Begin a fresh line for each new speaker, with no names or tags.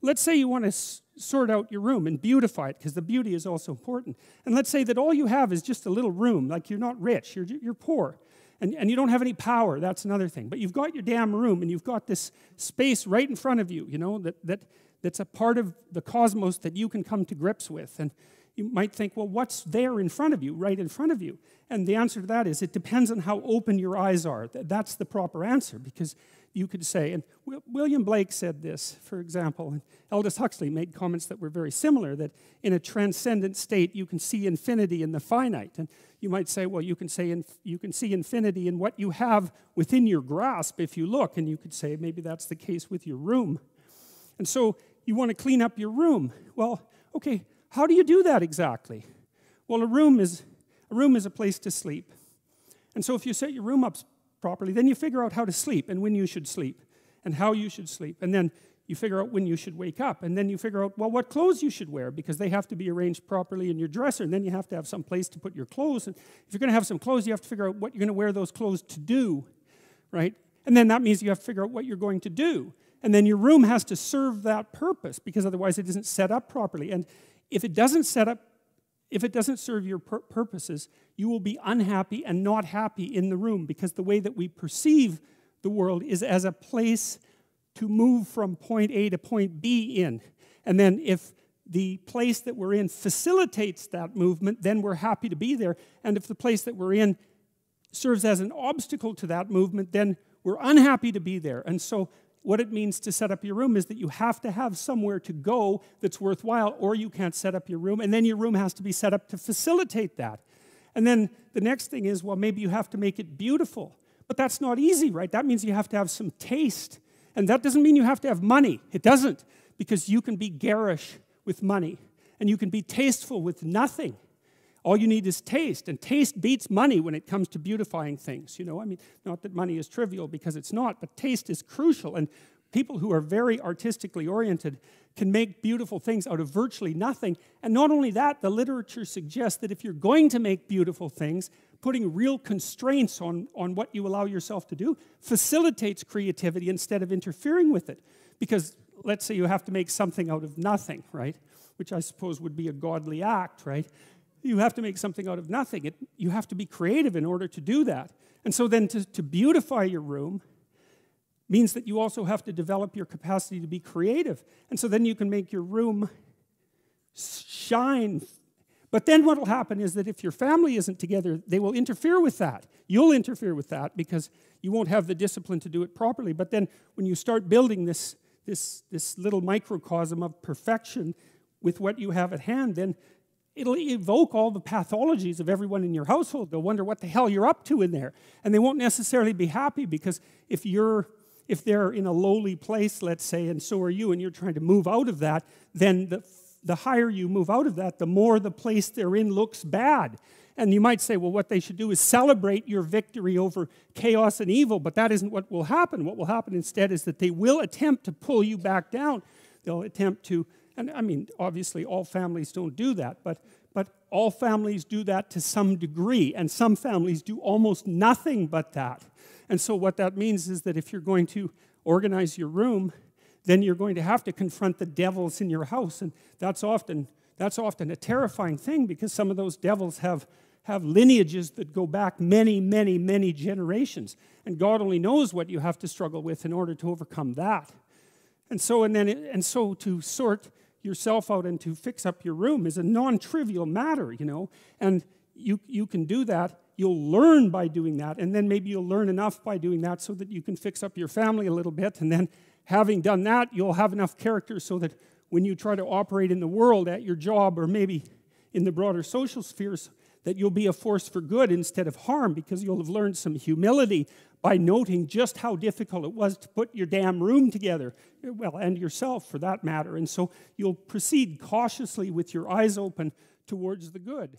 let's say you want to sort out your room and beautify it, because the beauty is also important. And let's say that all you have is just a little room, like you're not rich, you're poor. And you don't have any power, that's another thing. But you've got your damn room, and you've got this space right in front of you, you know, that's a part of the cosmos that you can come to grips with. And you might think, well, what's there in front of you, right in front of you? And the answer to that is it depends on how open your eyes are. That's the proper answer, because you could say, and William Blake said this, for example, and Aldous Huxley made comments that were very similar, that in a transcendent state you can see infinity in the finite. And you might say, well, you can see infinity in what you have within your grasp if you look, and you could say maybe that's the case with your room. And so you want to clean up your room. Well, okay, how do you do that exactly? Well, a room is a place to sleep. And so if you set your room up properly, then you figure out how to sleep and when you should sleep and how you should sleep. And then you figure out when you should wake up. And then you figure out, well, what clothes you should wear, because they have to be arranged properly in your dresser. And then you have to have some place to put your clothes. And if you're going to have some clothes, you have to figure out what you're going to wear those clothes to do, right? And then that means you have to figure out what you're going to do. And then your room has to serve that purpose, because otherwise it isn't set up properly. And if it doesn't serve your purposes, you will be unhappy and not happy in the room, because the way that we perceive the world is as a place to move from point A to point B in. And then if the place that we're in facilitates that movement, then we're happy to be there. And if the place that we're in serves as an obstacle to that movement, then we're unhappy to be there. And so what it means to set up your room is that you have to have somewhere to go that's worthwhile, or you can't set up your room, and then your room has to be set up to facilitate that. And then the next thing is, well, maybe you have to make it beautiful. But that's not easy, right? That means you have to have some taste. And that doesn't mean you have to have money. It doesn't, because you can be garish with money, and you can be tasteful with nothing. All you need is taste, and taste beats money when it comes to beautifying things, you know. I mean, not that money is trivial, because it's not, but taste is crucial, and people who are very artistically oriented can make beautiful things out of virtually nothing. And not only that, the literature suggests that if you're going to make beautiful things, putting real constraints on what you allow yourself to do facilitates creativity instead of interfering with it. Because let's say you have to make something out of nothing, right? Which I suppose would be a godly act, right? You have to make something out of nothing. You have to be creative in order to do that. And so then to beautify your room means that you also have to develop your capacity to be creative. And so then you can make your room shine. But then what will happen is that if your family isn't together, they will interfere with that. You'll interfere with that because you won't have the discipline to do it properly. But then when you start building this little microcosm of perfection with what you have at hand, then it'll evoke all the pathologies of everyone in your household. They'll wonder what the hell you're up to in there. And they won't necessarily be happy, because if they're in a lowly place, let's say, and so are you, and you're trying to move out of that, then the higher you move out of that, the more the place they're in looks bad. And you might say, well, what they should do is celebrate your victory over chaos and evil, but that isn't what will happen. What will happen instead is that they will attempt to pull you back down. They'll attempt to, and I mean, obviously all families don't do that, but all families do that to some degree, and some families do almost nothing but that. And so what that means is that if you're going to organize your room, then you're going to have to confront the devils in your house. And that's often a terrifying thing, because some of those devils have lineages that go back many, many, many generations. And God only knows what you have to struggle with in order to overcome that. And so to sort yourself out and to fix up your room is a non-trivial matter, you know. And you can do that. You'll learn by doing that, and then maybe you'll learn enough by doing that so that you can fix up your family a little bit, and then having done that, you'll have enough character so that when you try to operate in the world at your job, or maybe in the broader social spheres, that you'll be a force for good instead of harm, because you'll have learned some humility by noting just how difficult it was to put your damn room together, well, and yourself for that matter. And so you'll proceed cautiously with your eyes open towards the good.